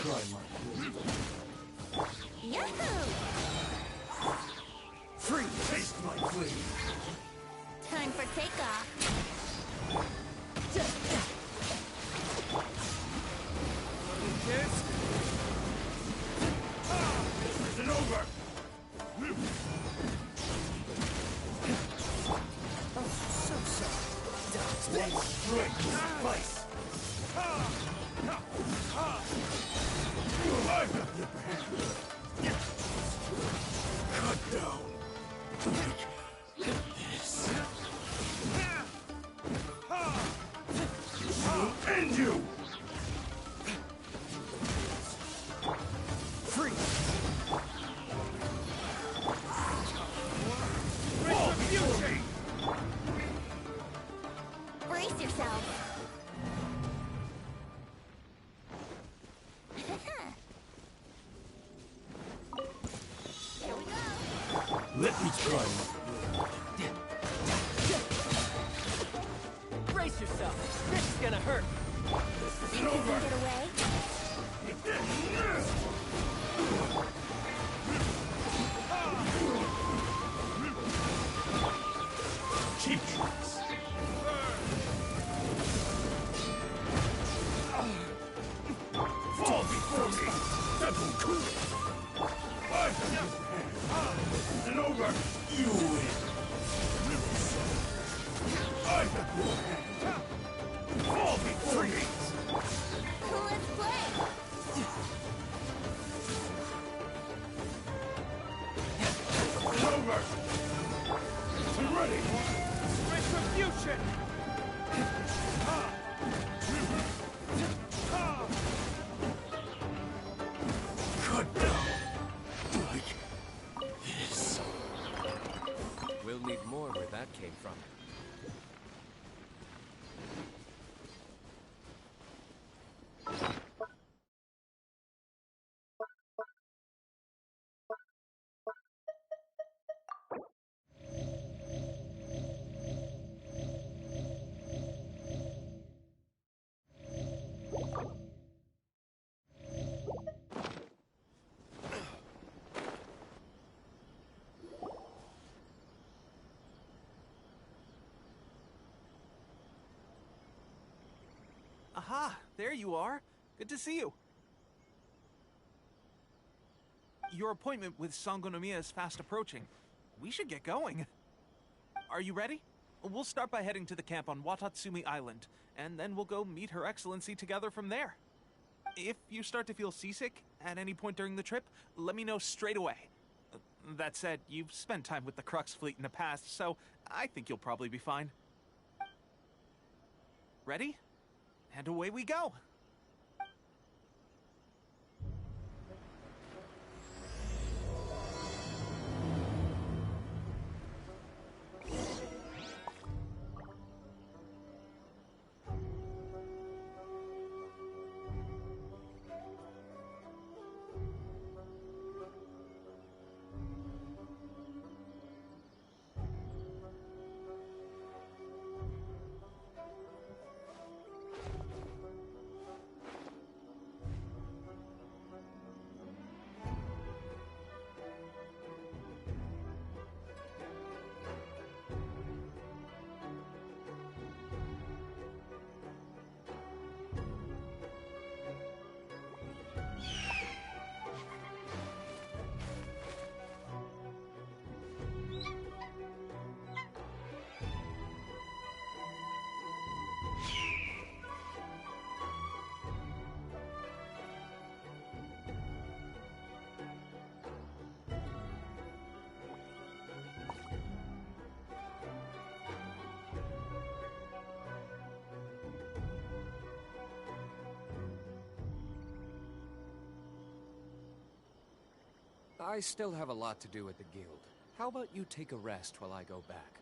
try my Yahoo! free taste my blade. Time for takeoff. Kids? This isn't over! Oh, so sorry. One strike will suffice. I've got the upper hand. Cut down. Like this. I'll end you! Freeze! Retribution! Brace yourself. Here we go. Let me try. Brace yourself. This is gonna hurt. This Think isn't you over. can get away? Cheap tricks. Fall before me, double coup. I've got your hand. This isn't over. You win. I've got your hand. Fall before me. Let's play. It's over. I'm ready. Retribution! Cut down. Like this. We'll need more where that came from. Aha! There you are. Good to see you. Your appointment with Sangonomiya is fast approaching. We should get going. Are you ready? We'll start by heading to the camp on Watatsumi Island, and then we'll go meet Her Excellency together from there. If you start to feel seasick at any point during the trip, let me know straight away. That said, you've spent time with the Crux fleet in the past, so I think you'll probably be fine. Ready? And away we go! I still have a lot to do at the guild. How about you take a rest while I go back?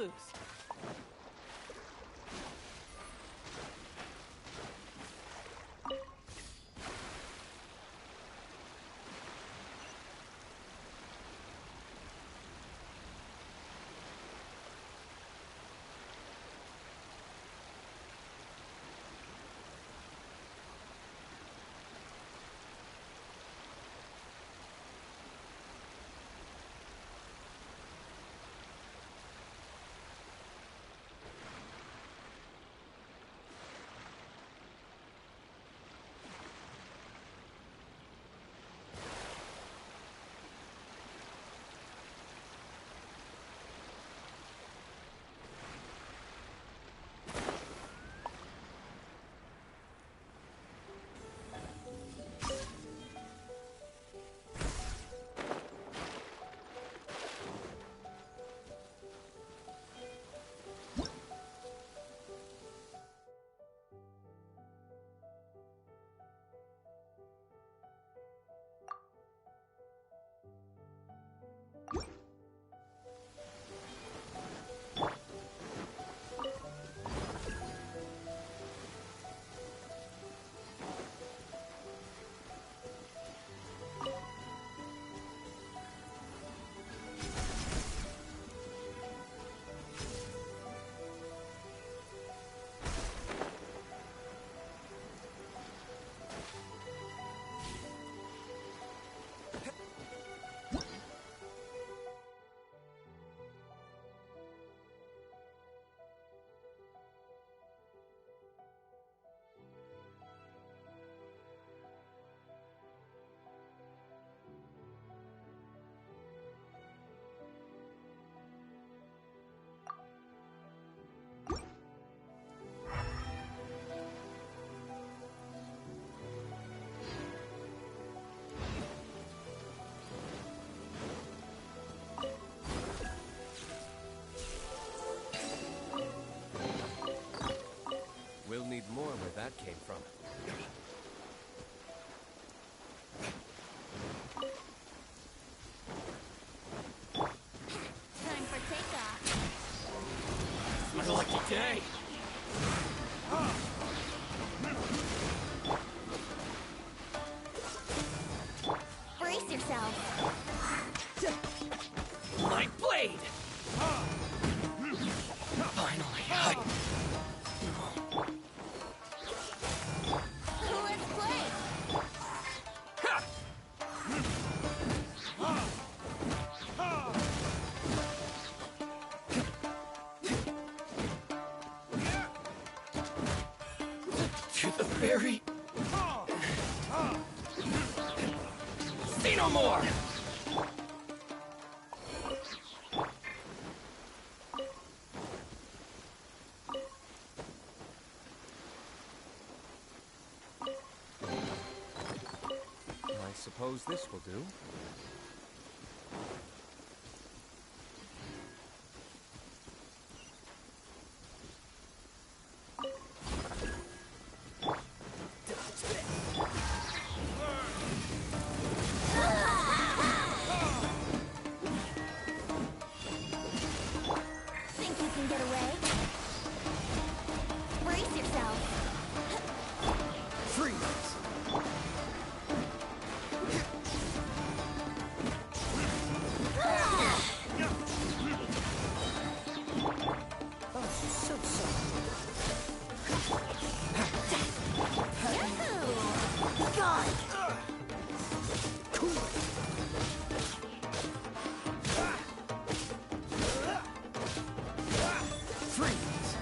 lose. We'll need more where that came from. Time for takeoff. My lucky day. Brace yourself. My blade! Finally, Let's play. to the very... Say no more! I suppose this will do. Think you can get away? Brace yourself. Freeze! Oh, she's so soft. Yahoo! Gone. Freeze!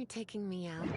taking me out?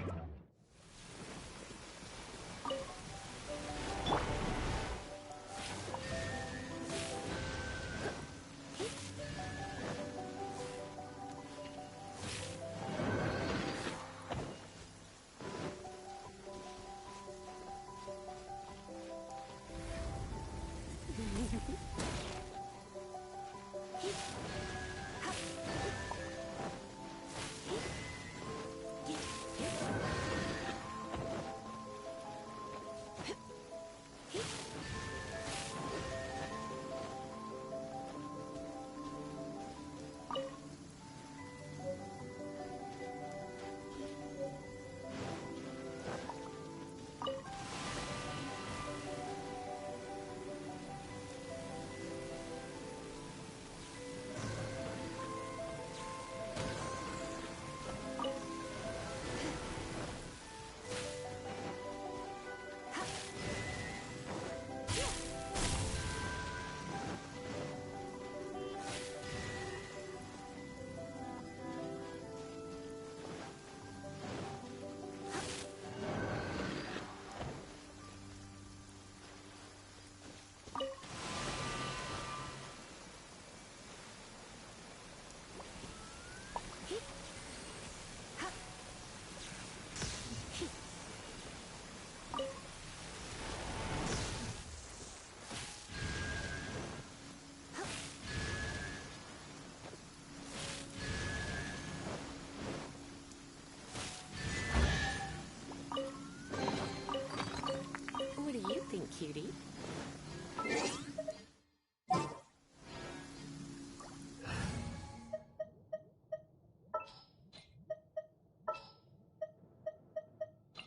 What do you think, cutie?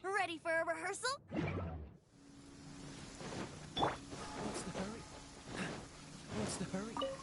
Ready for a rehearsal? What's the hurry? What's the hurry?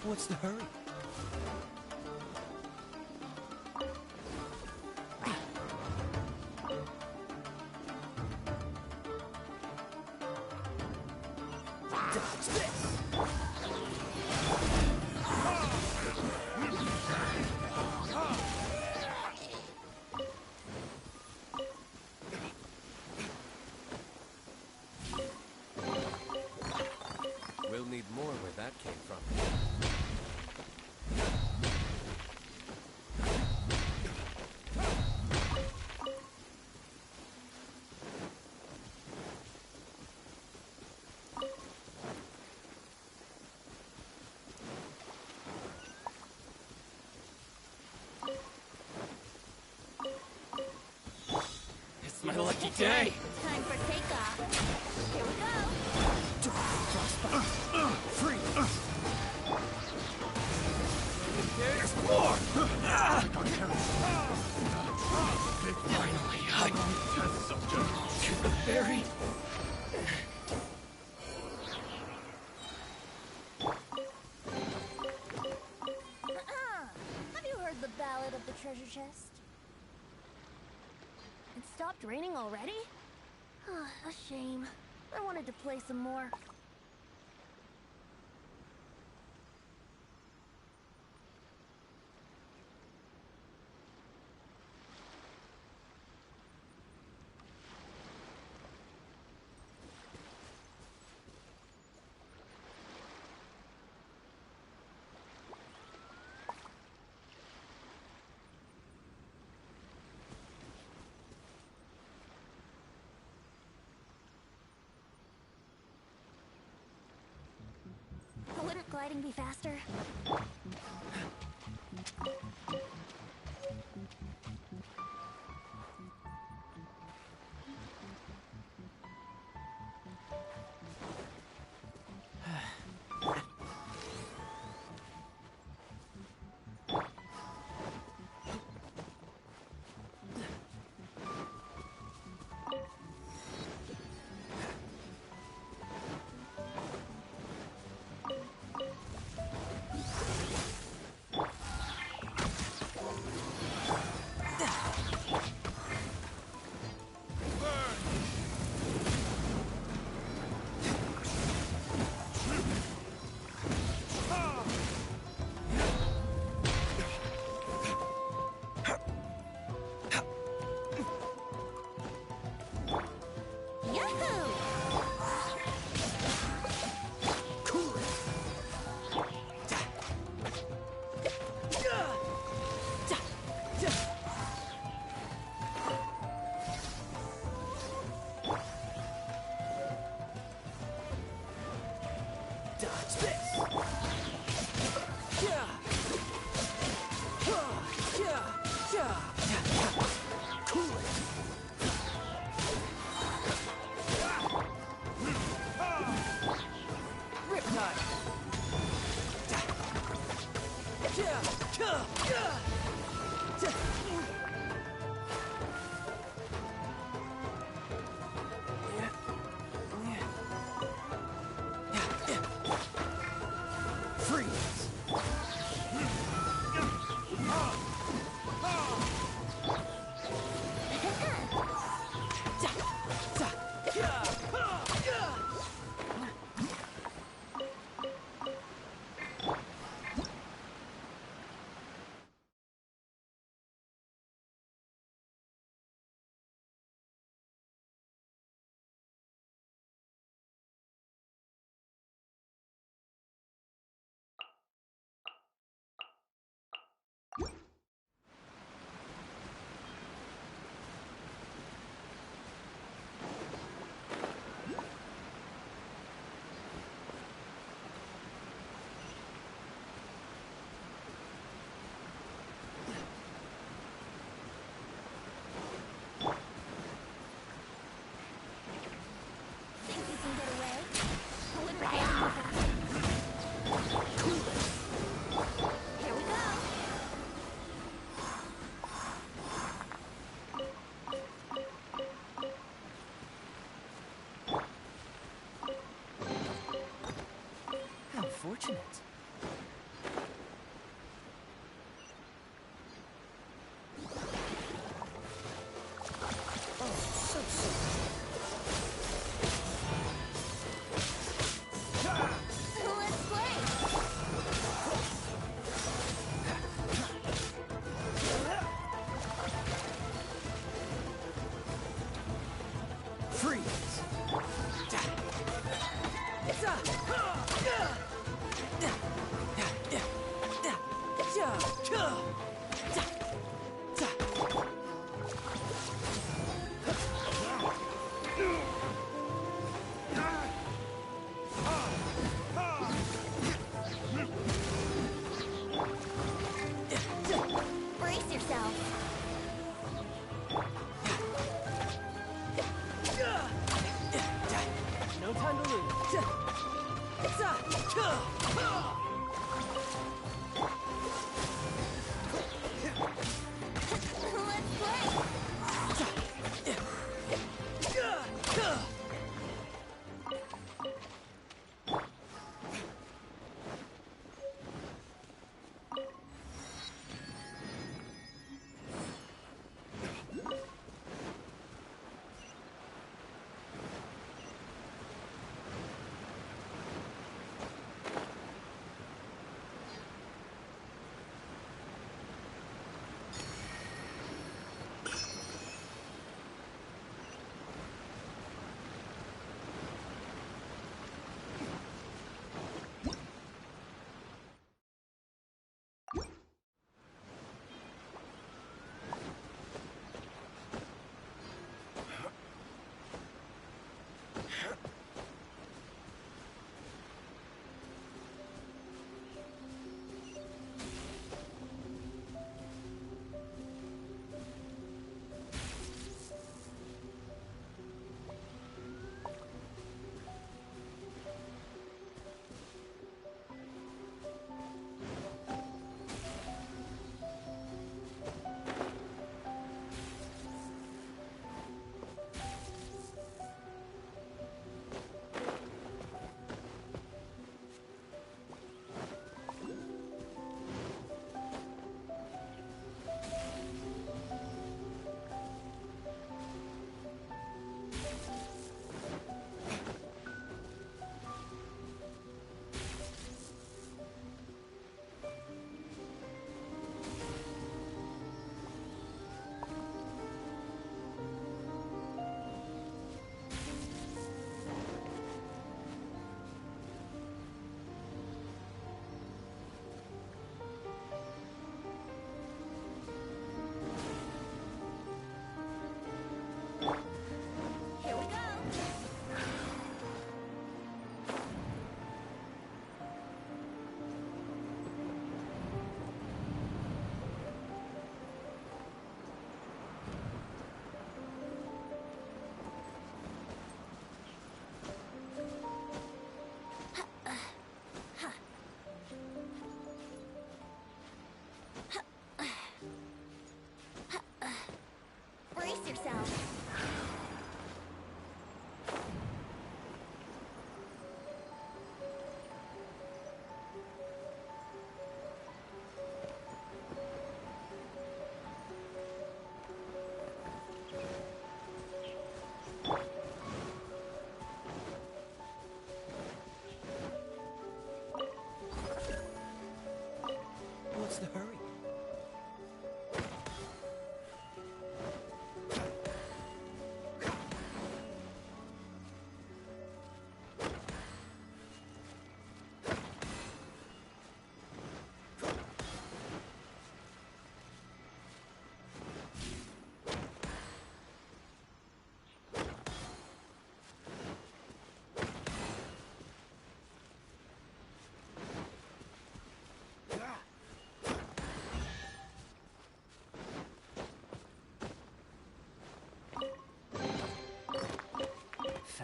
What's the hurry? Dodge this! We'll need more where that came from. It's my lucky day! Time for takeoff. Here we go. Explore! Finally, Test subject. to the very... Have you heard the ballad of the treasure chest? It stopped raining already? A shame. I wanted to play some more. Wouldn't gliding be faster? Fortunate. Oh, so sorry. Let's play! Freeze. Brace yourself. No time to lose.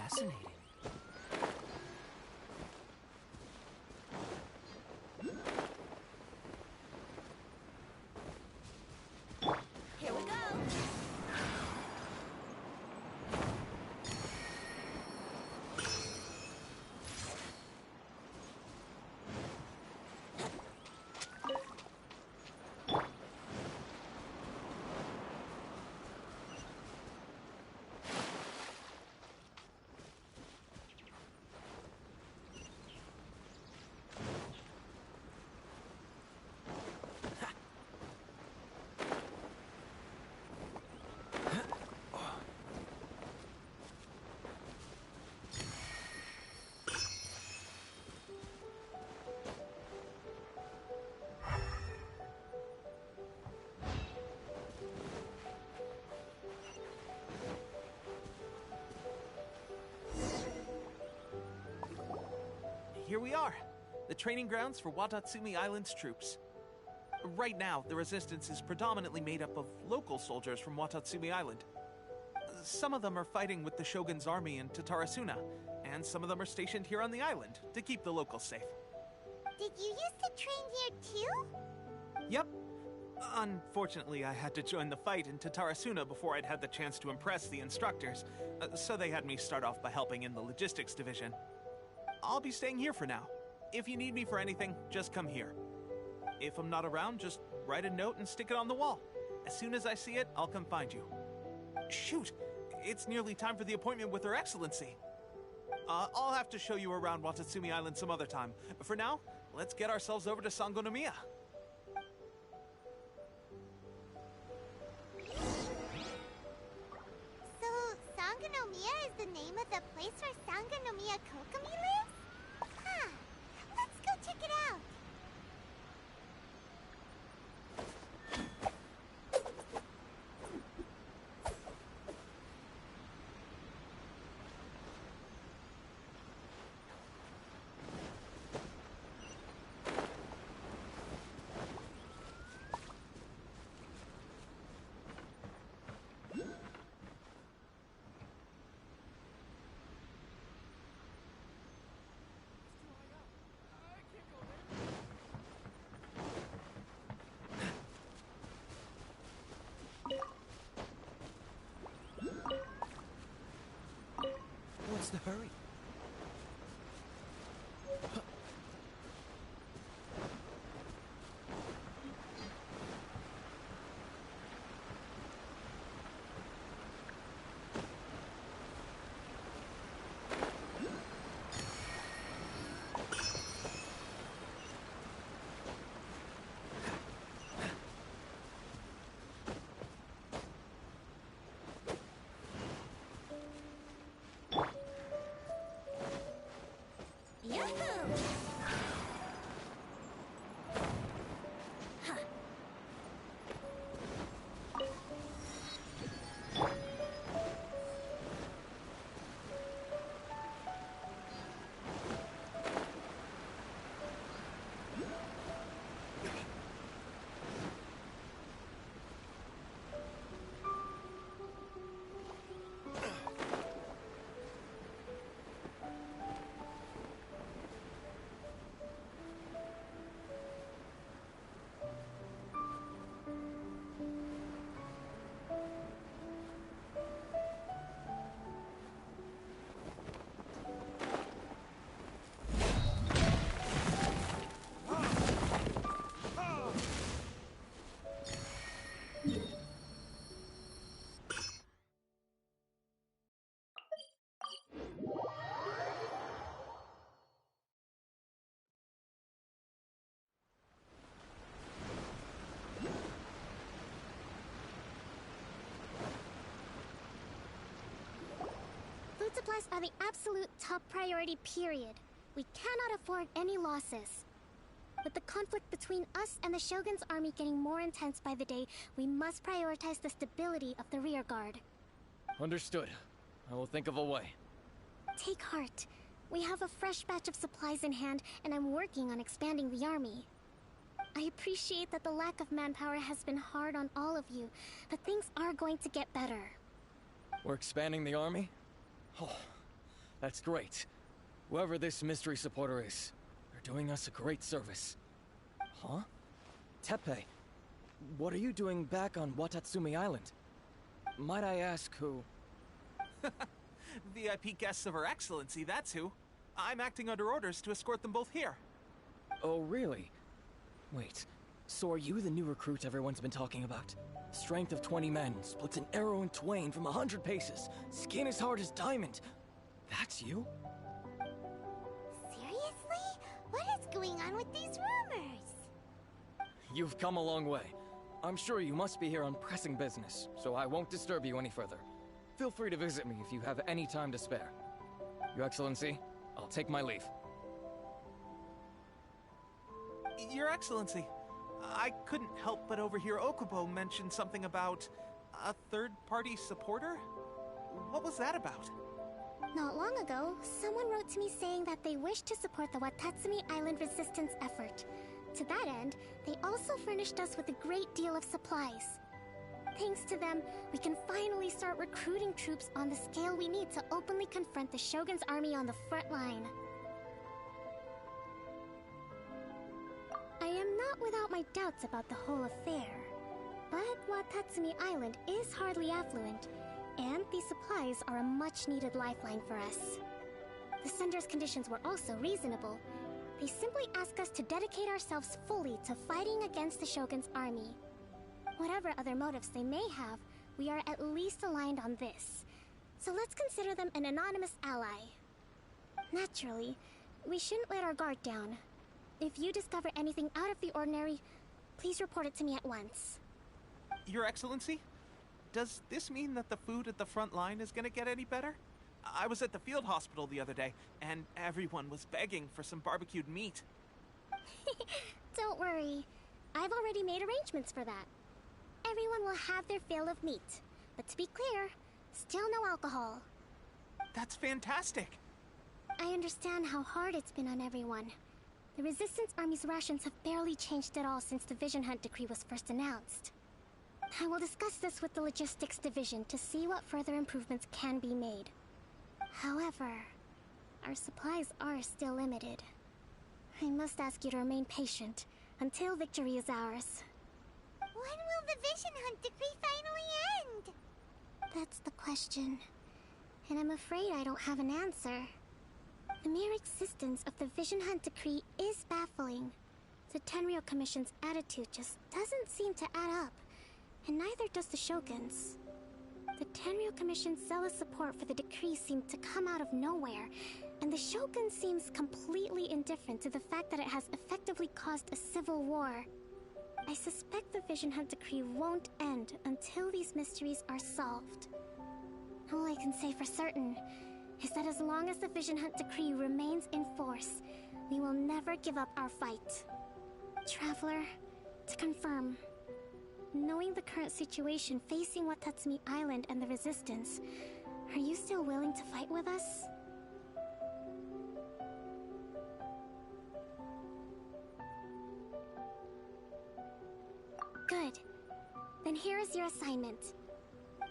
Fascinating. Here we go. Here we are, the training grounds for Watatsumi Island's troops. Right now, the resistance is predominantly made up of local soldiers from Watatsumi Island. Some of them are fighting with the Shogun's army in Tatarasuna, and some of them are stationed here on the island to keep the locals safe. Did you used to train here too? Yep. Unfortunately, I had to join the fight in Tatarasuna before I'd had the chance to impress the instructors, so they had me start off by helping in the logistics division. I'll be staying here for now. If you need me for anything, just come here. If I'm not around, just write a note and stick it on the wall. As soon as I see it, I'll come find you. Shoot! It's nearly time for the appointment with Her Excellency. I'll have to show you around Watatsumi Island some other time. For now, let's get ourselves over to Sangonomiya. So, Sangonomiya is the name of the place where Sangonomiya Kokomi lives? Huh. Let's go check it out. What's the hurry? Yahoo! Food supplies are the absolute top priority, period. We cannot afford any losses. With the conflict between us and the Shogun's army getting more intense by the day, we must prioritize the stability of the rear guard. Understood. I will think of a way. Take heart. We have a fresh batch of supplies in hand, and I'm working on expanding the army. I appreciate that the lack of manpower has been hard on all of you, but things are going to get better. We're expanding the army? Oh, That's great. Whoever this mystery supporter is, they're doing us a great service. Huh? Teppei, what are you doing back on Watatsumi Island? Might I ask who? VIP guests of Her Excellency, that's who. I'm acting under orders to escort them both here. Oh, really? Wait, so are you the new recruit everyone's been talking about? Strength of 20 men, splits an arrow in twain from 100 paces, skin as hard as diamond. That's you? Seriously? What is going on with these rumors? You've come a long way. I'm sure you must be here on pressing business, so I won't disturb you any further. Feel free to visit me if you have any time to spare. Your Excellency, I'll take my leave. Your Excellency, I couldn't help but overhear Okubo mention something about a third-party supporter? What was that about? Not long ago, someone wrote to me saying that they wish to support the Watatsumi Island resistance effort. To that end, they also furnished us with a great deal of supplies. Thanks to them, we can finally start recruiting troops on the scale we need to openly confront the Shogun's army on the front line. I am not without my doubts about the whole affair, but Watatsumi Island is hardly affluent, and these supplies are a much-needed lifeline for us. The sender's conditions were also reasonable. They simply ask us to dedicate ourselves fully to fighting against the Shogun's army. Whatever other motives they may have, we are at least aligned on this. So let's consider them an anonymous ally. Naturally, we shouldn't let our guard down. If you discover anything out of the ordinary, please report it to me at once. Your Excellency, does this mean that the food at the front line is gonna get any better? I was at the field hospital the other day, and everyone was begging for some barbecued meat. Don't worry. I've already made arrangements for that. Everyone will have their fill of meat. But to be clear, still no alcohol. That's fantastic! I understand how hard it's been on everyone. The Resistance Army's rations have barely changed at all since the Vision Hunt decree was first announced. I will discuss this with the Logistics Division to see what further improvements can be made. However, our supplies are still limited. I must ask you to remain patient until victory is ours. When will the Vision Hunt decree finally end? That's the question. And I'm afraid I don't have an answer. The mere existence of the Vision Hunt decree is baffling. The Tenryou Commission's attitude just doesn't seem to add up, and neither does the Shogun's. The Tenryou Commission's zealous support for the decree seemed to come out of nowhere, and the Shogun seems completely indifferent to the fact that it has effectively caused a civil war. I suspect the Vision Hunt decree won't end until these mysteries are solved. All I can say for certain is that as long as the Vision Hunt decree remains in force, we will never give up our fight. Traveler, to confirm, knowing the current situation facing Watatsumi Island and the Resistance, are you still willing to fight with us? Good. Then here is your assignment.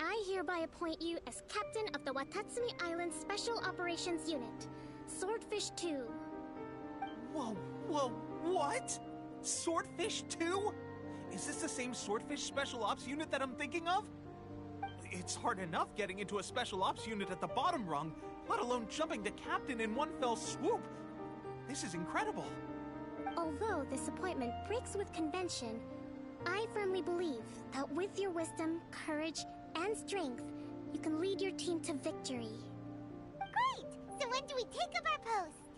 I hereby appoint you as Captain of the Watatsumi Island Special Operations Unit, Swordfish 2. Whoa, what? Swordfish 2? Is this the same Swordfish Special Ops unit that I'm thinking of? It's hard enough getting into a Special Ops unit at the bottom rung, let alone jumping to Captain in one fell swoop. This is incredible. Although this appointment breaks with convention, I firmly believe that with your wisdom, courage, and strength, you can lead your team to victory. Great! So when do we take up our post?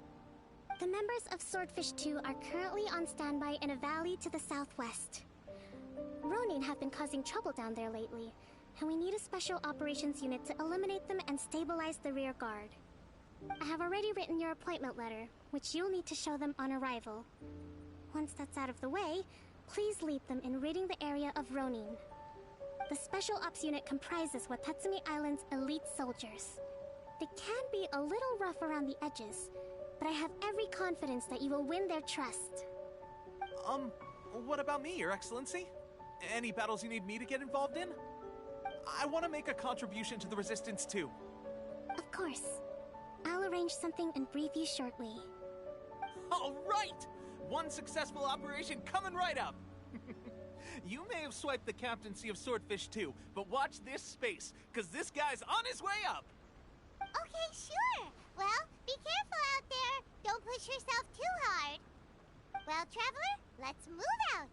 The members of Swordfish 2 are currently on standby in a valley to the southwest. Ronin have been causing trouble down there lately, and we need a special operations unit to eliminate them and stabilize the rear guard. I have already written your appointment letter, which you'll need to show them on arrival. Once that's out of the way, please lead them in ridding the area of Ronin. The Special Ops unit comprises Watatsumi Island's elite soldiers. They can be a little rough around the edges, but I have every confidence that you will win their trust. What about me, Your Excellency? Any battles you need me to get involved in? I want to make a contribution to the Resistance too. Of course. I'll arrange something and brief you shortly. All right! One successful operation coming right up! You may have swiped the captaincy of Swordfish too, but watch this space, because this guy's on his way up! Okay, sure. Well, be careful out there. Don't push yourself too hard. Well, Traveler, let's move out.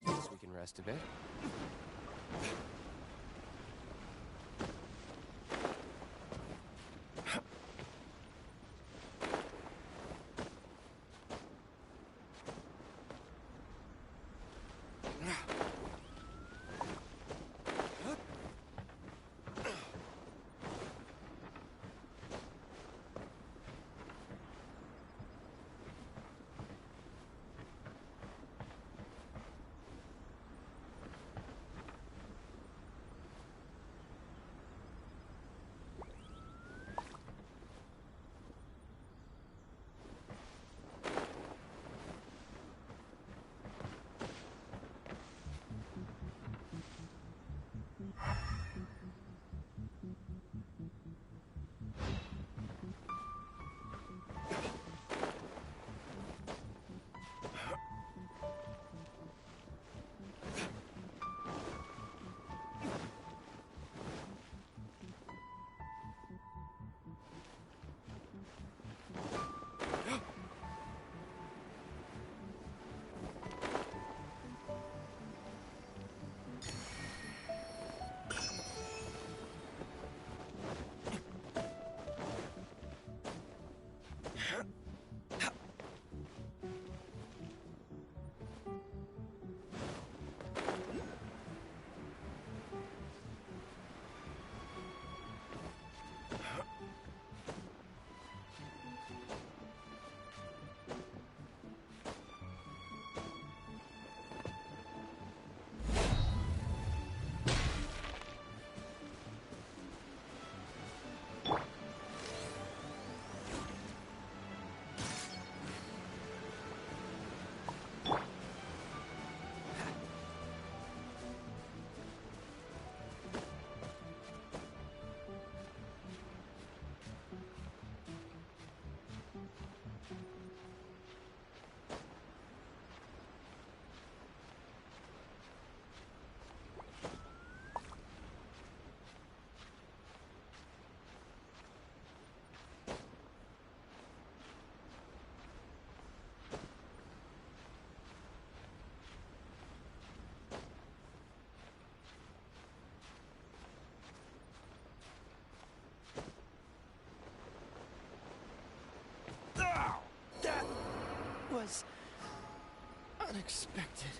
Guess we can rest a bit. unexpected.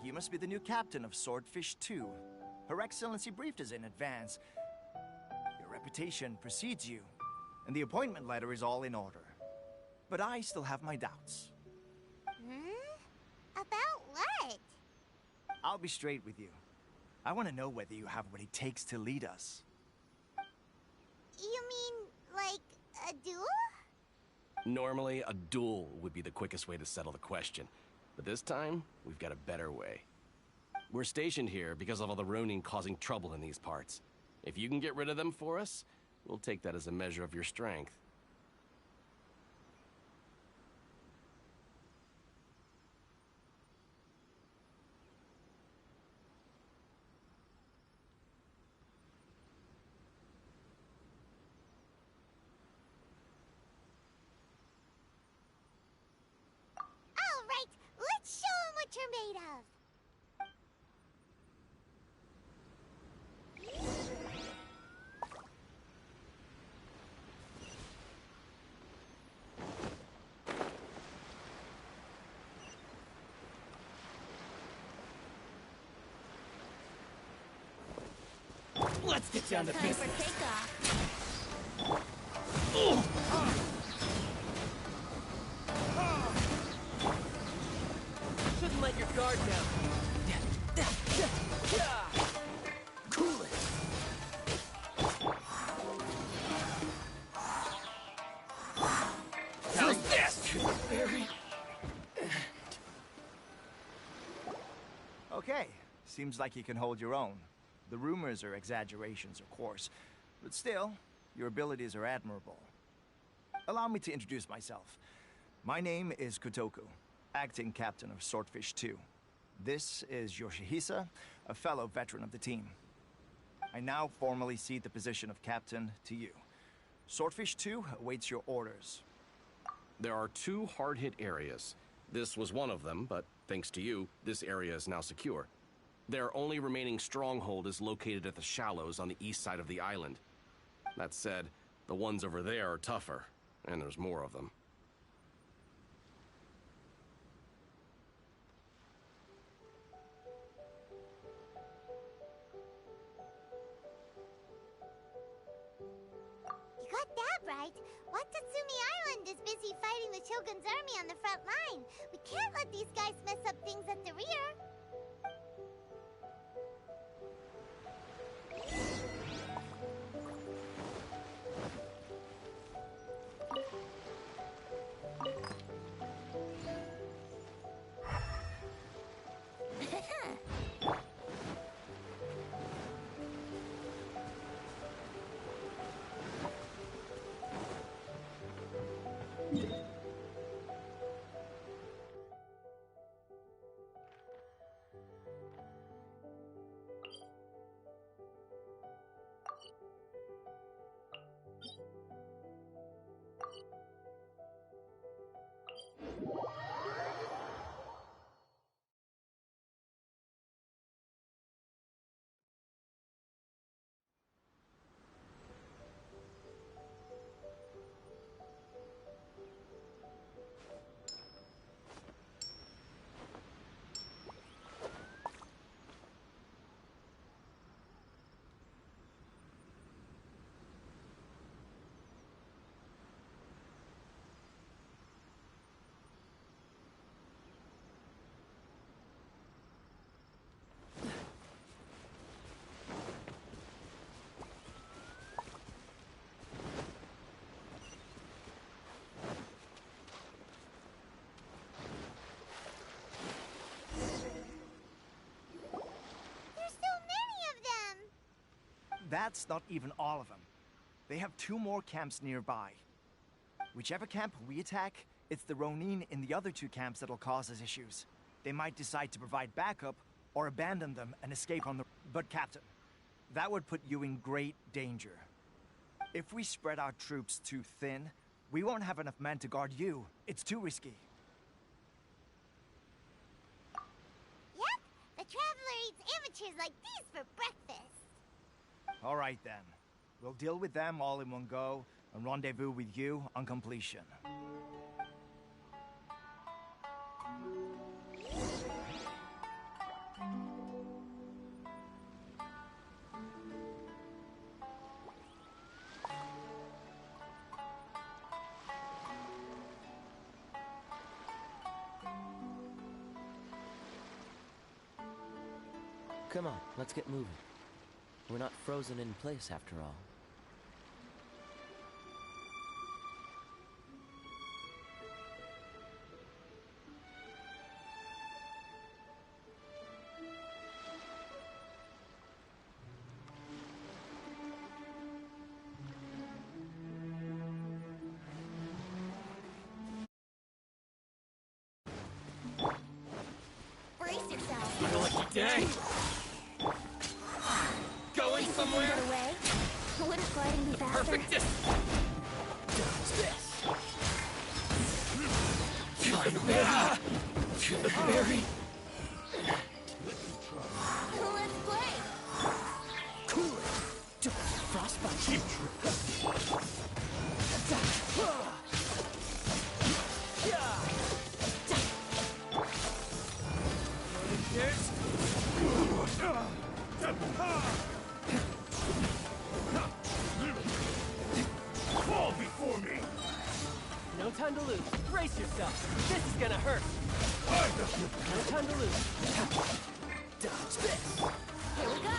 You must be the new captain of Swordfish 2. Her Excellency briefed us in advance. Your reputation precedes you, and the appointment letter is all in order. But I still have my doubts. About what? I'll be straight with you. I want to know whether you have what it takes to lead us. You mean, like, a duel? Normally, a duel would be the quickest way to settle the question. But this time, we've got a better way. We're stationed here because of all the Ronin causing trouble in these parts. If you can get rid of them for us, we'll take that as a measure of your strength. you're made of. Let's get down to Time business. for takeoff. Shouldn't let your guard down. Cool it. How's this? Okay, seems like you can hold your own. The rumors are exaggerations, of course, but still, your abilities are admirable. Allow me to introduce myself. My name is Kotoku, acting captain of Swordfish 2. This is Yoshihisa, a fellow veteran of the team. I now formally cede the position of captain to you. Swordfish 2 awaits your orders. There are 2 hard-hit areas. This was one of them, but thanks to you, this area is now secure. Their only remaining stronghold is located at the shallows on the east side of the island. That said, the ones over there are tougher, and there's more of them. You got that right. Watatsumi Island is busy fighting the Shogun's army on the front line. We can't let these guys mess up things at the rear. That's not even all of them. They have 2 more camps nearby. Whichever camp we attack, it's the Ronin in the other 2 camps that'll cause us issues. They might decide to provide backup or abandon them and escape on the... But Captain, that would put you in great danger. If we spread our troops too thin, we won't have enough men to guard you. It's too risky. Yep, the Traveler eats amateurs like these for breakfast. All right, then. We'll deal with them all in one go and rendezvous with you on completion. Come on, let's get moving. We're not frozen in place after all. Brace yourself. Feel like you dang. Going somewhere. Get away. Wouldn't gliding be faster? Perfect distance. Finally. To the very Frostbite. Fall before me! No time to lose. Brace yourself. This is gonna hurt. No time to lose. Dodge this. Here we go.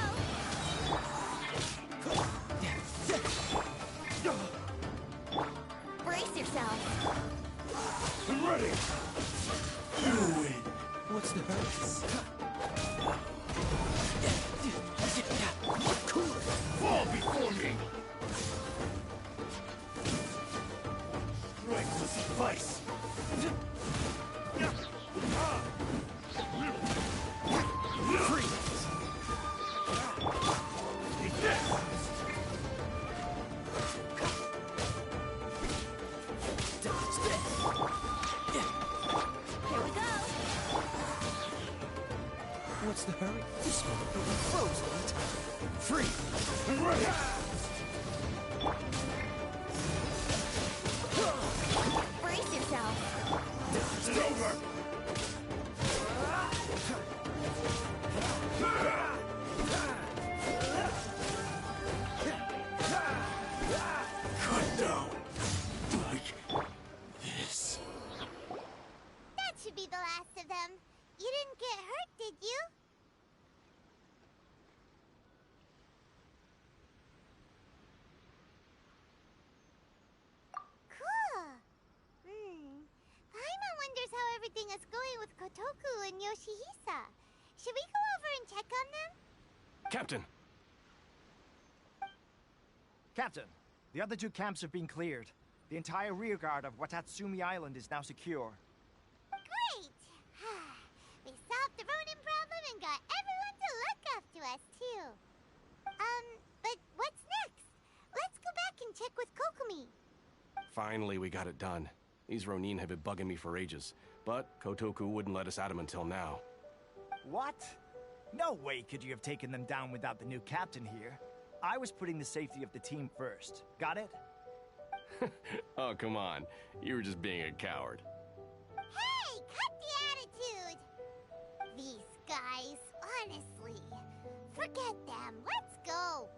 Brace yourself. I'm ready! You win! What's the hurry? Fall before me! Strength will suffice! Freeze! Take this! Dodge this. Here we go. What's the hurry? This one will be frozen. Free! I'm ready! Brace yourself. It's over! Cut down! Like this. That should be the last of them. You didn't get hurt, did you? Cool. Paimon wonders how everything is going with Kotoku and Yoshihisa. Should we go over and check on them? Captain! Captain, the other two camps have been cleared. The entire rearguard of Watatsumi Island is now secure. Great! We solved the Ronin problem and got everyone to look after us, too. But what's next? Let's go back and check with Kokumi. Finally, we got it done. These Ronin have been bugging me for ages, but Kotoku wouldn't let us at him until now. What? No way could you have taken them down without the new captain here. I was putting the safety of the team first. Got it? Oh, come on. You were just being a coward. Hey, cut the attitude! These guys, honestly. Forget them. Let's go.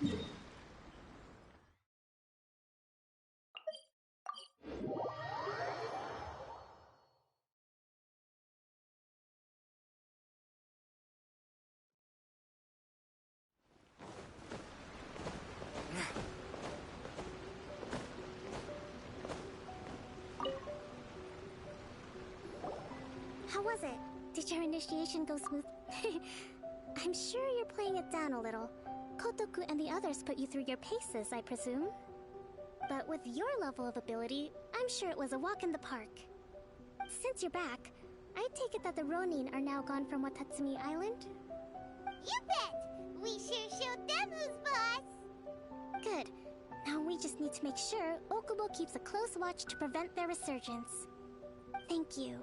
How was it? Did your initiation go smooth? I'm sure you're playing it down a little. Kotoku and the others put you through your paces, I presume. But with your level of ability, I'm sure it was a walk in the park. Since you're back, I take it that the Ronin are now gone from Watatsumi Island? You bet! We sure showed them who's boss! Good. Now we just need to make sure Okubo keeps a close watch to prevent their resurgence. Thank you.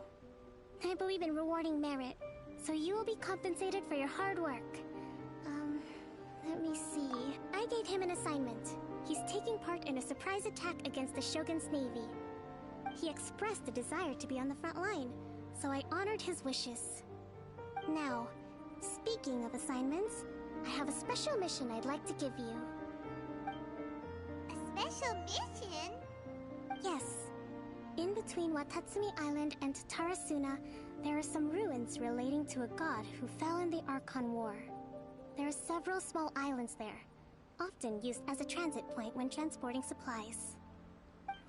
I believe in rewarding merit, so you will be compensated for your hard work. Let me see. I gave him an assignment. He's taking part in a surprise attack against the Shogun's navy. He expressed a desire to be on the front line, so I honored his wishes. Now, speaking of assignments, I have a special mission I'd like to give you. A special mission? Yes. In between Watatsumi Island and Tarasuna, there are some ruins relating to a god who fell in the Archon War. There are several small islands there, often used as a transit point when transporting supplies.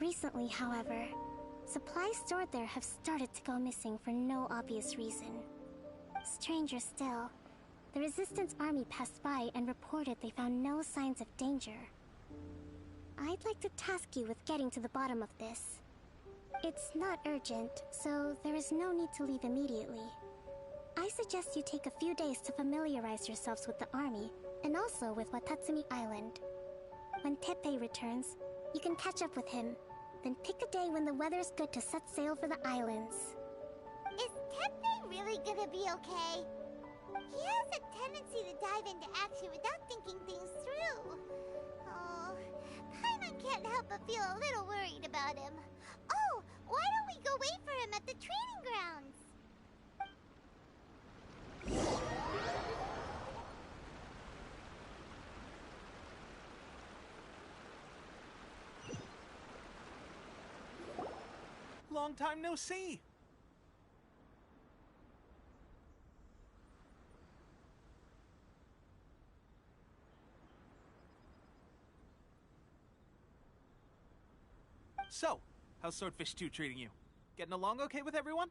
Recently, however, supplies stored there have started to go missing for no obvious reason. Stranger still, the Resistance Army passed by and reported they found no signs of danger. I'd like to task you with getting to the bottom of this. It's not urgent, so there is no need to leave immediately. I suggest you take a few days to familiarize yourselves with the army, and also with Watatsumi Island. When Teppei returns, you can catch up with him, then pick a day when the weather's good to set sail for the islands. Is Teppei really gonna be okay? He has a tendency to dive into action without thinking things through. Oh, Paimon can't help but feel a little worried about him. Oh, why don't we go wait for him at the training grounds? Long time no see. So, how's Swordfish 2 treating you? Getting along okay with everyone?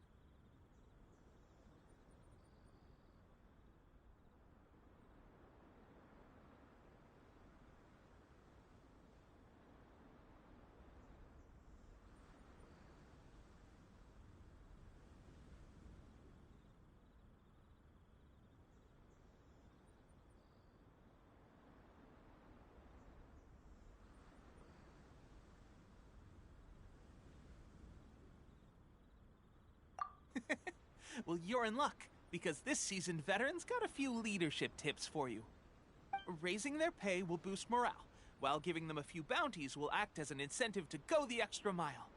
Well, you're in luck, because this seasoned veteran's got a few leadership tips for you. Raising their pay will boost morale, while giving them a few bounties will act as an incentive to go the extra mile.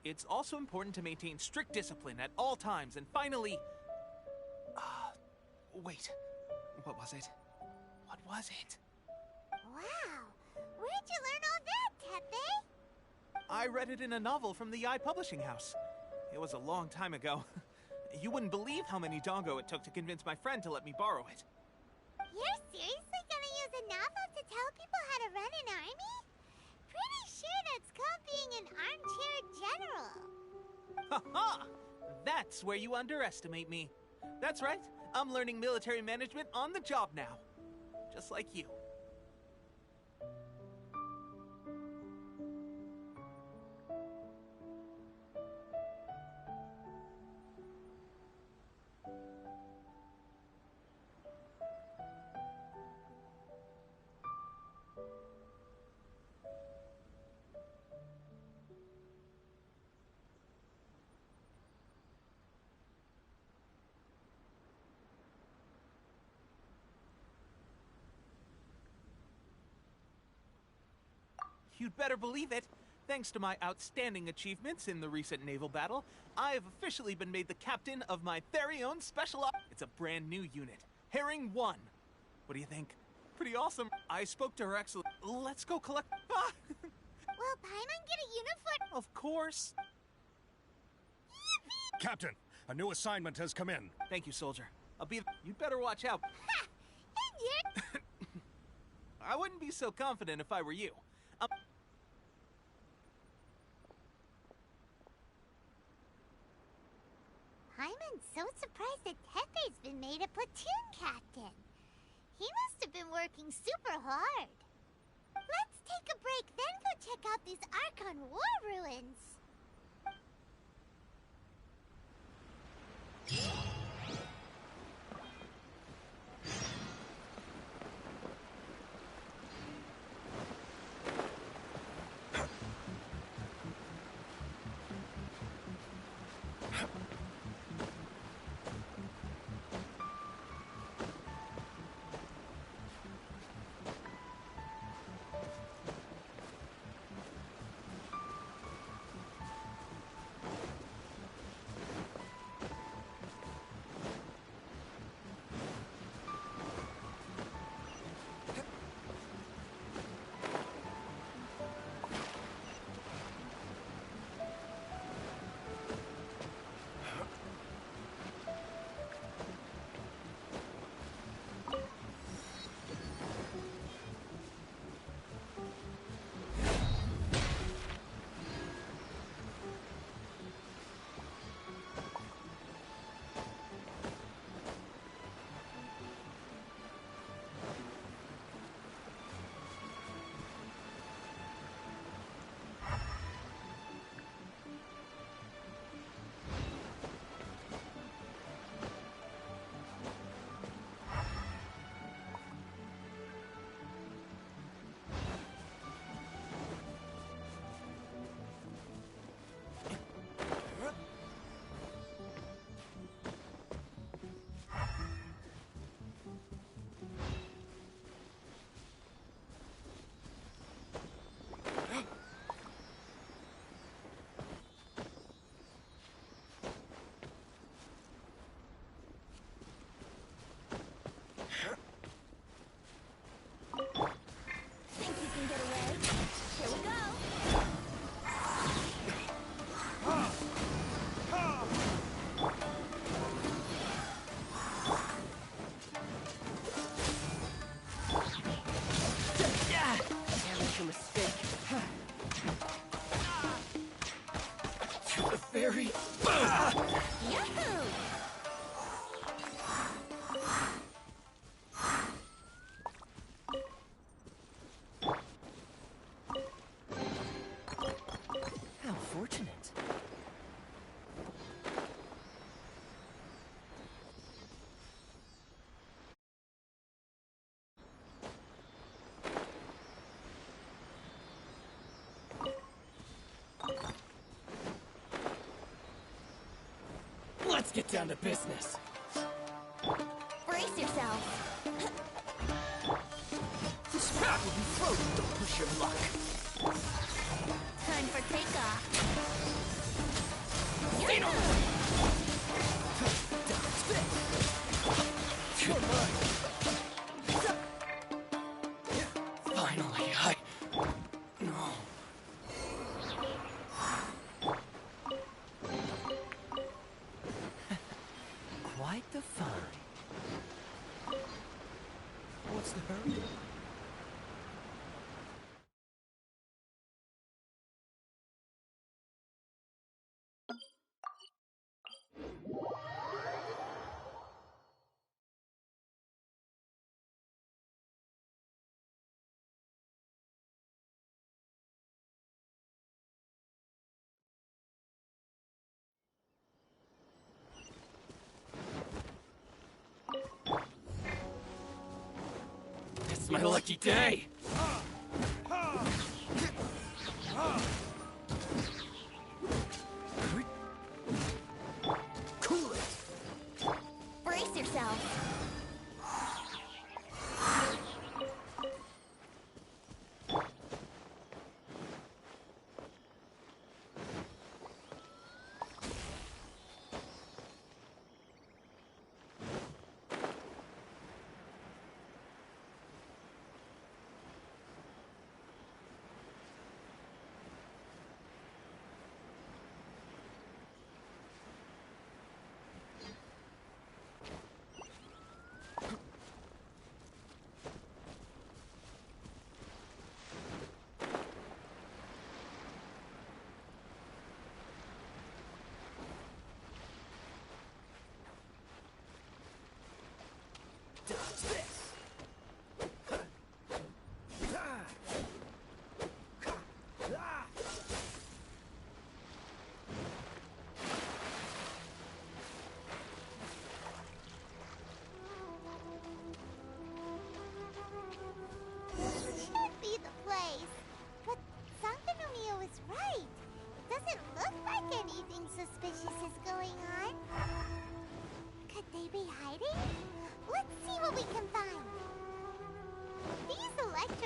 It's also important to maintain strict discipline at all times, and finally... wait. What was it? What was it? Wow, where'd you learn all that, Teppei? I read it in a novel from the Eye Publishing House. It was a long time ago. You wouldn't believe how many dongo it took to convince my friend to let me borrow it. You're seriously gonna use a novel to tell people how to run an army? Pretty sure that's called being an armchair general. Ha-ha! That's where you underestimate me. That's right, I'm learning military management on the job now. Just like you. You'd better believe it. Thanks to my outstanding achievements in the recent naval battle, I have officially been made the captain of my very own special It's a brand new unit, Herring 1. What do you think? Pretty awesome. I spoke to Her Excellency. Let's go collect. Ah! Will Paimon get a uniform? Of course. Captain, a new assignment has come in. Thank you, soldier. I'll be. You'd better watch out. Ha! And you're... I wouldn't be so confident if I were you. Paimon's so surprised that Tepe's been made a platoon captain. He must have been working super hard. Let's take a break, then go check out these Archon War ruins. Think you can get away? Here we go. Damage your mistake. To the fairy. Yahoo! How fortunate. Let's get down to business. Brace yourself. This path will be frozen. Don't push your luck. Time for takeoff. You're mine. Finally, No. Quite the find. What's the hurry? It's my lucky day. Cool it. Brace yourself.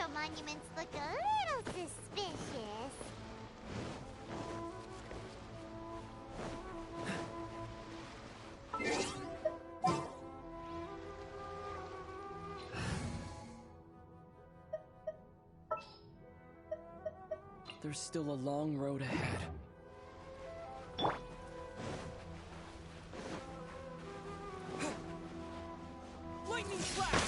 hero monuments look a little suspicious. There's still a long road ahead. Lightning flash!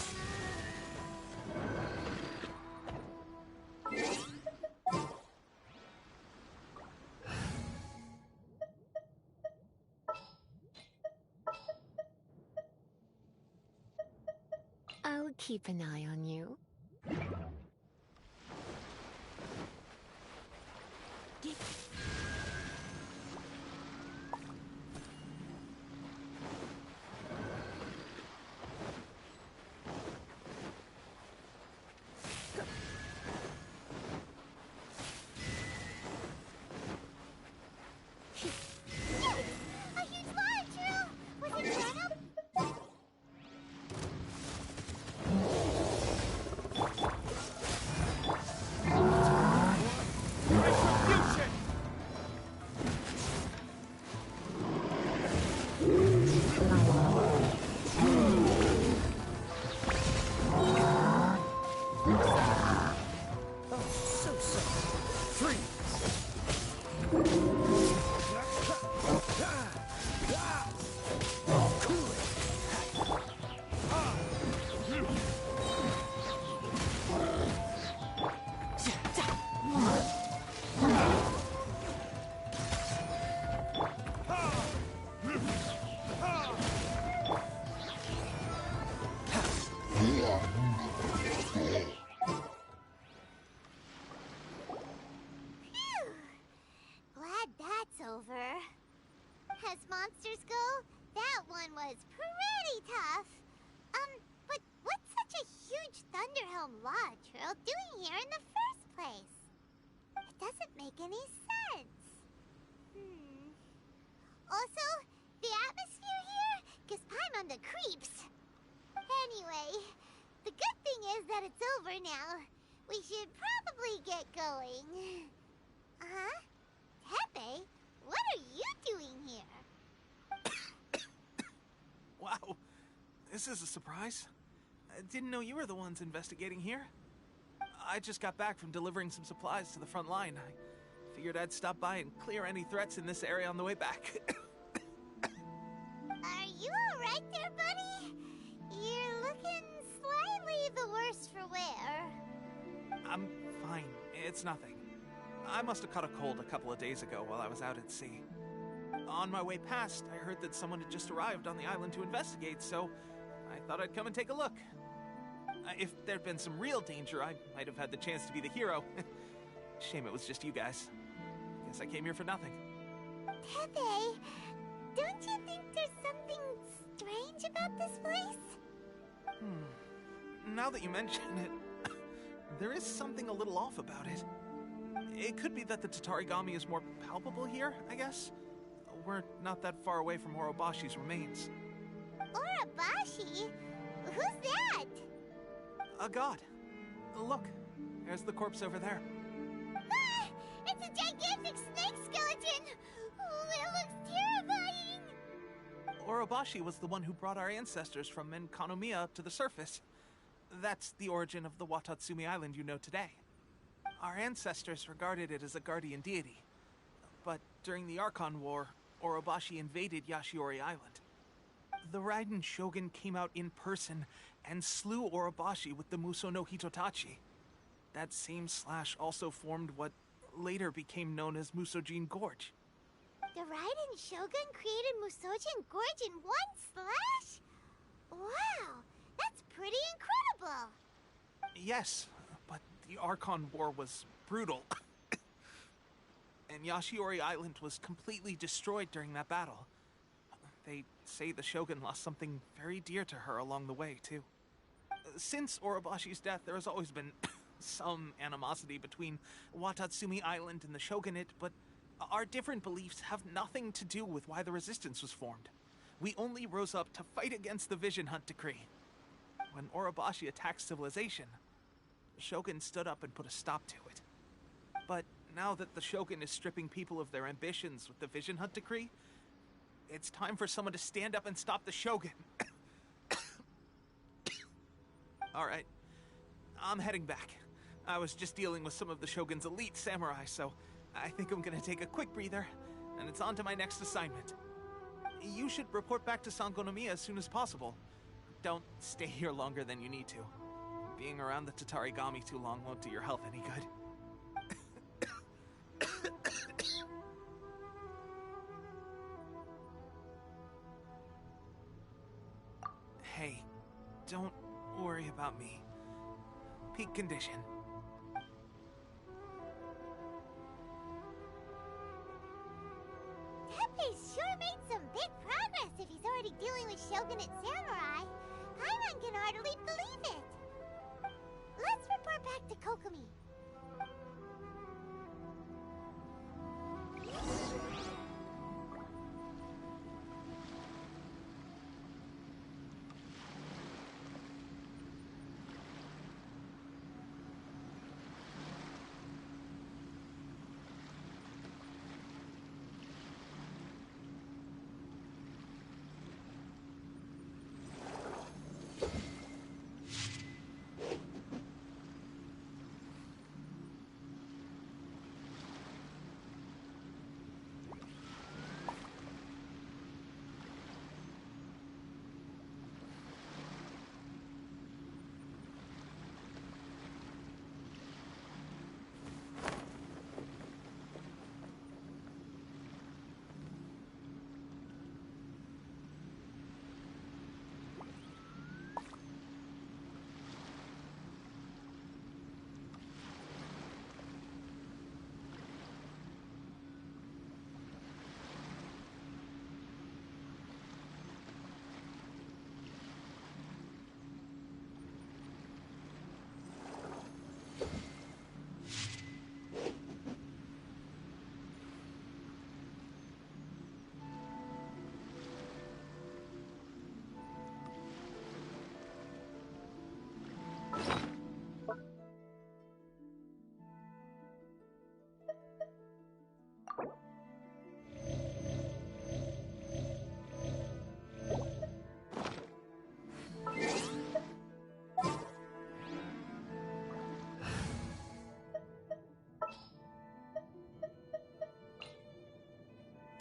I'll keep an eye on you. A huge launcher! Was it Venom? Retribution! Phew. Glad that's over. As monsters go, that one was pretty tough. But what's such a huge Thunderhelm Lodge Trail doing here in the first place? It doesn't make any sense. Also, the atmosphere here gives Paimon the creeps. Anyway, the good thing is that it's over now. We should probably get going. Huh? Tepe, what are you doing here? Wow, this is a surprise. I didn't know you were the ones investigating here. I just got back from delivering some supplies to the front line. I figured I'd stop by and clear any threats in this area on the way back. Are you alright there, buddy? You're looking slightly the worse for wear. I'm fine. It's nothing. I must have caught a cold a couple of days ago while I was out at sea. On my way past, I heard that someone had just arrived on the island to investigate, so I thought I'd come and take a look. If there'd been some real danger, I might have had the chance to be the hero. Shame it was just you guys. Guess I came here for nothing. Tepe, don't you think there's something strange about this place? Now that you mention it, there is something a little off about it. It could be that the Tatarigami is more palpable here, I guess. We're not that far away from Orobashi's remains. Orobashi? Who's that? A god. Look, there's the corpse over there. Ah! It's a gigantic snake skeleton! Oh, it looks terrifying! Orobashi was the one who brought our ancestors from Menkanomiya up to the surface. That's the origin of the Watatsumi Island you know today. Our ancestors regarded it as a guardian deity. But during the Archon War, Orobashi invaded Yashiori Island. The Raiden Shogun came out in person and slew Orobashi with the Muso no Hitotachi. That same slash also formed what later became known as Musojin Gorge. The Raiden Shogun created Musojin Gorge in one slash? Wow, that's pretty incredible! Yes, but the Archon War was brutal. And Yashiori Island was completely destroyed during that battle. They say the Shogun lost something very dear to her along the way, too. Since Orobashi's death, there has always been some animosity between Watatsumi Island and the Shogunate, but our different beliefs have nothing to do with why the resistance was formed. We only rose up to fight against the Vision Hunt Decree. When Orobashi attacked civilization, Shogun stood up and put a stop to it. But now that the Shogun is stripping people of their ambitions with the Vision Hunt decree, it's time for someone to stand up and stop the Shogun. Alright, I'm heading back. I was just dealing with some of the Shogun's elite samurai, so I think I'm gonna take a quick breather, and it's on to my next assignment. You should report back to Sangonomiya as soon as possible. Don't stay here longer than you need to. Being around the Tatarigami too long won't do your health any good. Hey, don't worry about me. Peak condition. Teppei sure made some big progress if he's already dealing with Shogunate samurai. Paimon can hardly believe it. Let's report back to Kokomi.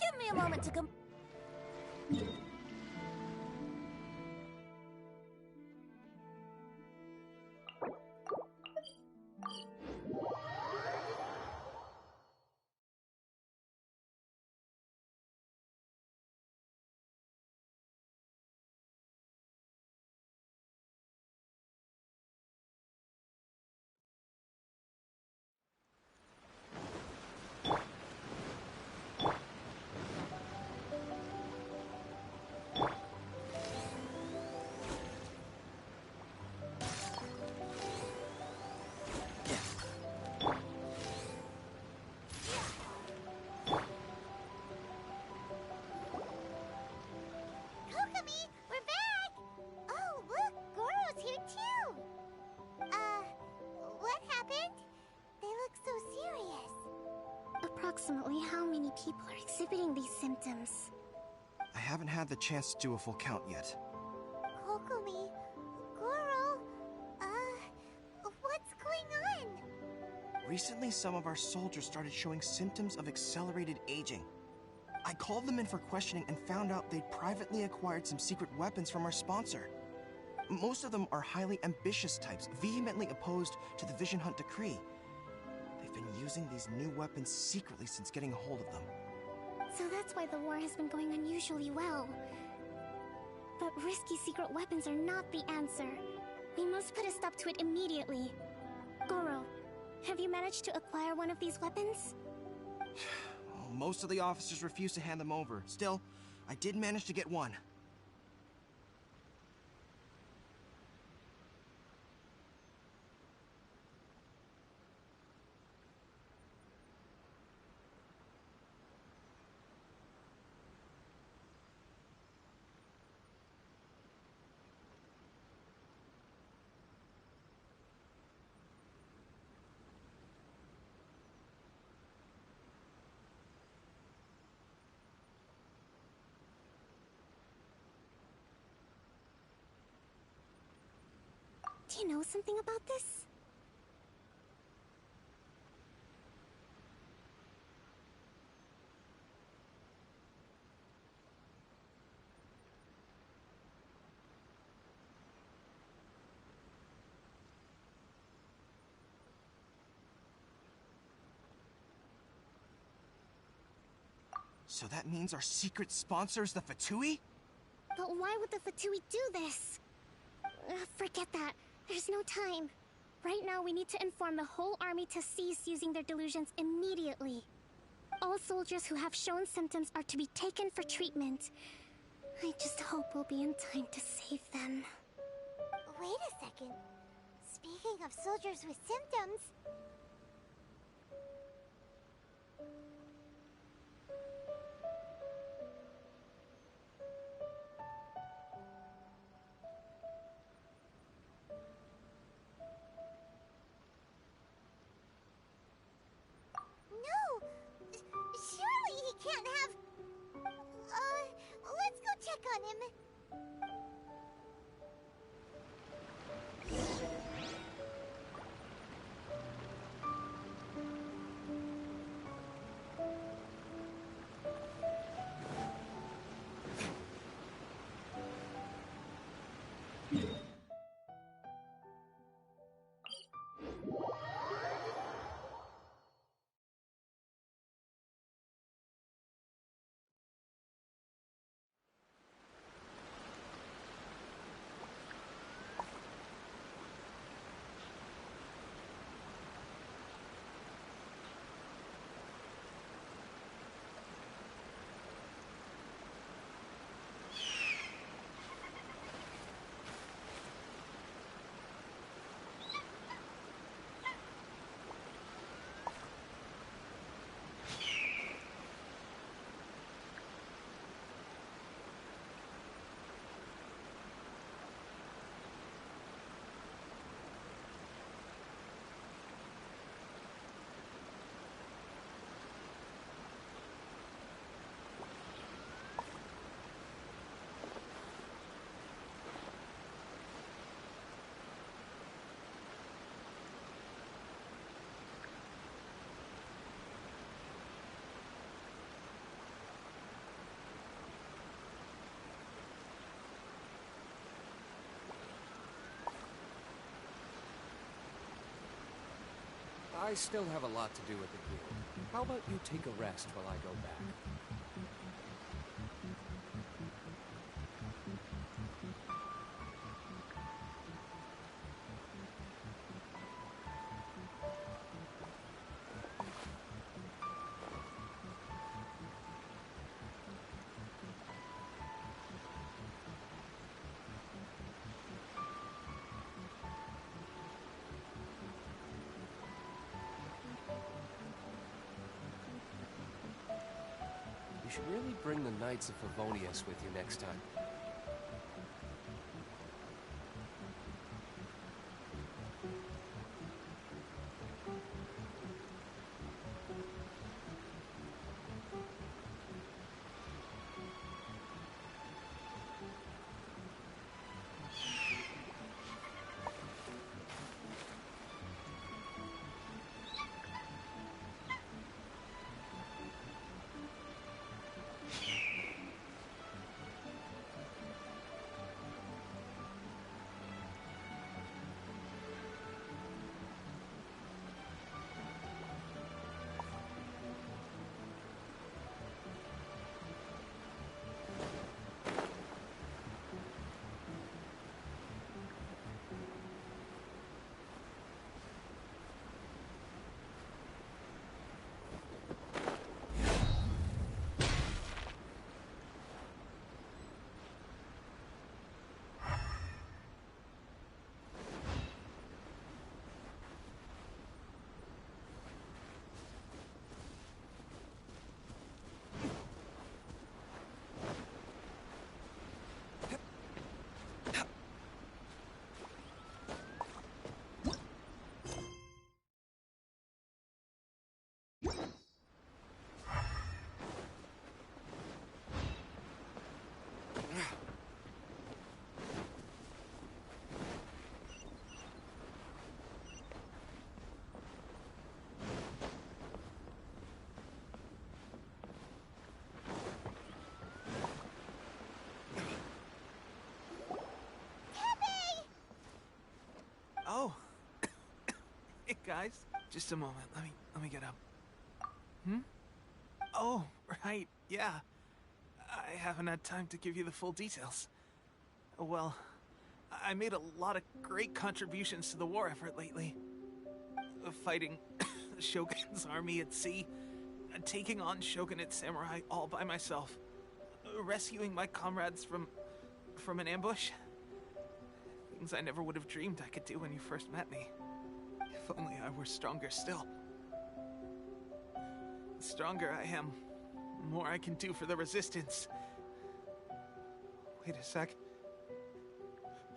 Give me a moment to come. Kokomi, we're back! Oh, look, Goro's here too! What happened? They look so serious. Approximately how many people are exhibiting these symptoms? I haven't had the chance to do a full count yet. Kokomi, Goro, what's going on? Recently, some of our soldiers started showing symptoms of accelerated aging. I called them in for questioning and found out they'd privately acquired some secret weapons from our sponsor. Most of them are highly ambitious types, vehemently opposed to the Vision Hunt decree. They've been using these new weapons secretly since getting a hold of them. So that's why the war has been going unusually well. But risky secret weapons are not the answer. We must put a stop to it immediately. Goro, have you managed to acquire one of these weapons? Most of the officers refuse to hand them over. Still, I did manage to get one. Do you know something about this? So that means our secret sponsor is the Fatui? But why would the Fatui do this? Forget that. There's no time. Right now, we need to inform the whole army to cease using their delusions immediately. All soldiers who have shown symptoms are to be taken for treatment. I just hope we'll be in time to save them. Wait a second. Speaking of soldiers with symptoms... No! Surely he can't have... let's go check on him. I still have a lot to do with the guild. How about you take a rest while I go back? You should really bring the Knights of Favonius with you next time. Hey, guys, just a moment. Let me get up. Hmm? Oh, right, yeah. I haven't had time to give you the full details. Well, I made a lot of great contributions to the war effort lately. Fighting the Shogun's army at sea, taking on Shogunate samurai all by myself, rescuing my comrades from an ambush. Things I never would have dreamed I could do when you first met me. If only I were stronger still. The stronger I am, the more I can do for the Resistance. Wait a sec.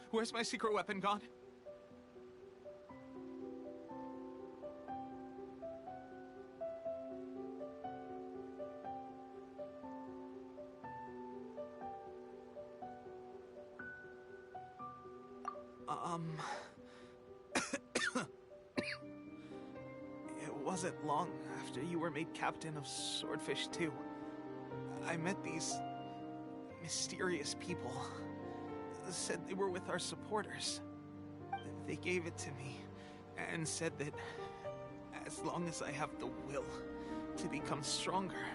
Where's my secret weapon gone? It wasn't long after you were made captain of Swordfish 2. I met these mysterious people. Said they were with our supporters. They gave it to me and said that as long as I have the will to become stronger,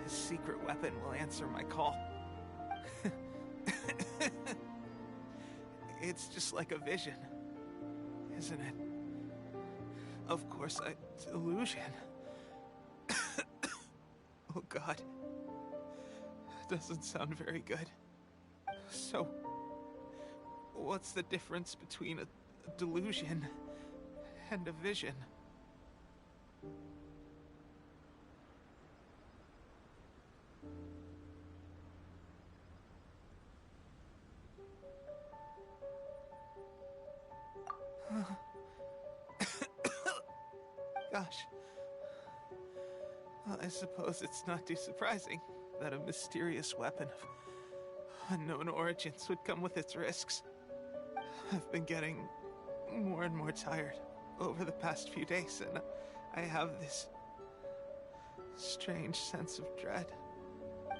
this secret weapon will answer my call. It's just like a vision, isn't it? Of course, a delusion. Oh God. Doesn't sound very good. So, what's the difference between a delusion and a vision? Gosh. Well, I suppose it's not too surprising that a mysterious weapon of unknown origins would come with its risks. I've been getting more and more tired over the past few days, and I have this strange sense of dread.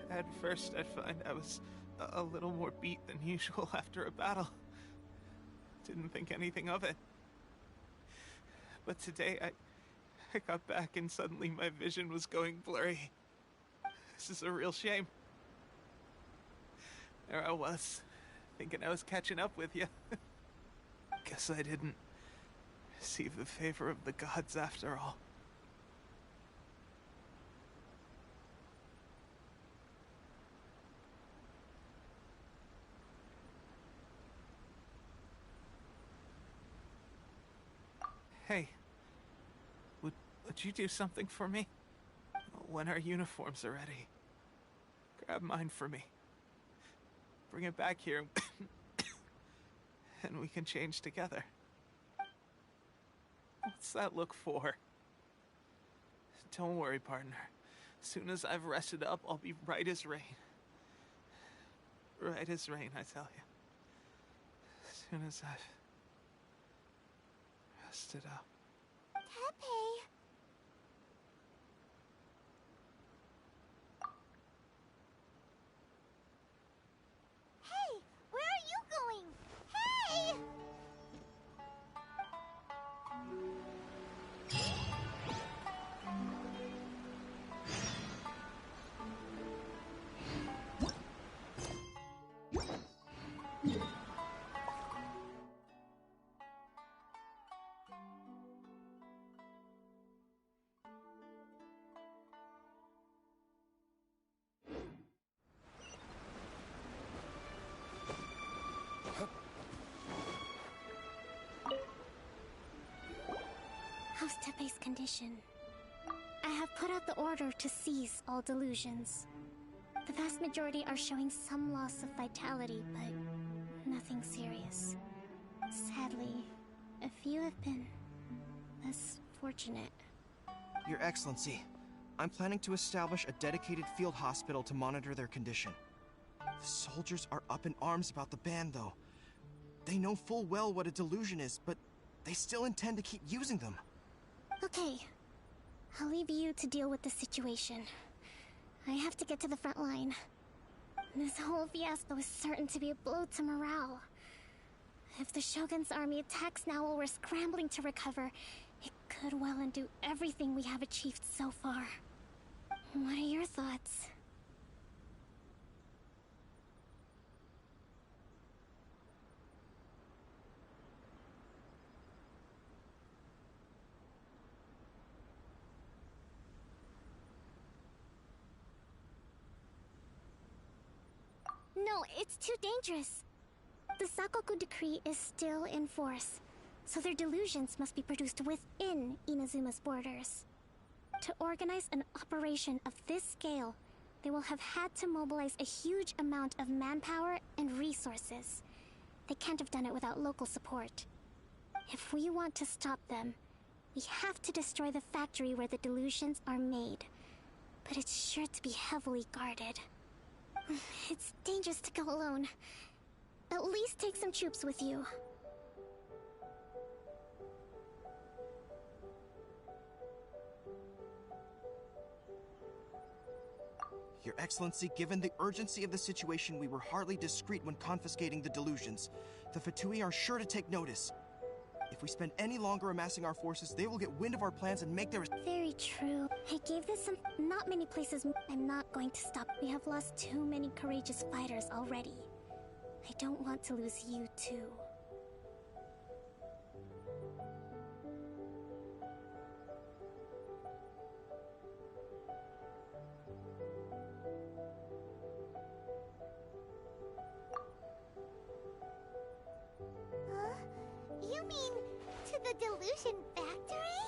At first, I'd find I was a little more beat than usual after a battle. Didn't think anything of it. But today, I got back and suddenly my vision was going blurry. This is a real shame. There I was, thinking I was catching up with you. Guess I didn't receive the favor of the gods after all. Hey, would you do something for me? When our uniforms are ready, grab mine for me. Bring it back here, and we can change together. What's that look for? Don't worry, partner. As soon as I've rested up, I'll be right as rain. Right as rain, I tell you. As soon as I've rested up. Tepe! Hey! Where are you going? Hey! How's Tepe's condition? I have put out the order to cease all delusions. The vast majority are showing some loss of vitality, but nothing serious. Sadly, a few have been less fortunate. Your Excellency, I'm planning to establish a dedicated field hospital to monitor their condition. The soldiers are up in arms about the ban, though. They know full well what a delusion is, but they still intend to keep using them. Okay, I'll leave you to deal with the situation. I have to get to the front line. This whole fiasco is certain to be a blow to morale. If the Shogun's army attacks now while we're scrambling to recover, it could well undo everything we have achieved so far. What are your thoughts? No, it's too dangerous. The Sakoku decree is still in force, so their delusions must be produced within Inazuma's borders. To organize an operation of this scale, they will have had to mobilize a huge amount of manpower and resources. They can't have done it without local support. If we want to stop them, we have to destroy the factory where the delusions are made. But it's sure to be heavily guarded. It's dangerous to go alone. At least take some troops with you. Your Excellency, given the urgency of the situation, we were hardly discreet when confiscating the delusions. The Fatui are sure to take notice. If we spend any longer amassing our forces, they will get wind of our plans and make their... Very true. I gave this some... Not many places... I'm not going to stop. We have lost too many courageous fighters already. I don't want to lose you, too. You mean to the delusion factory?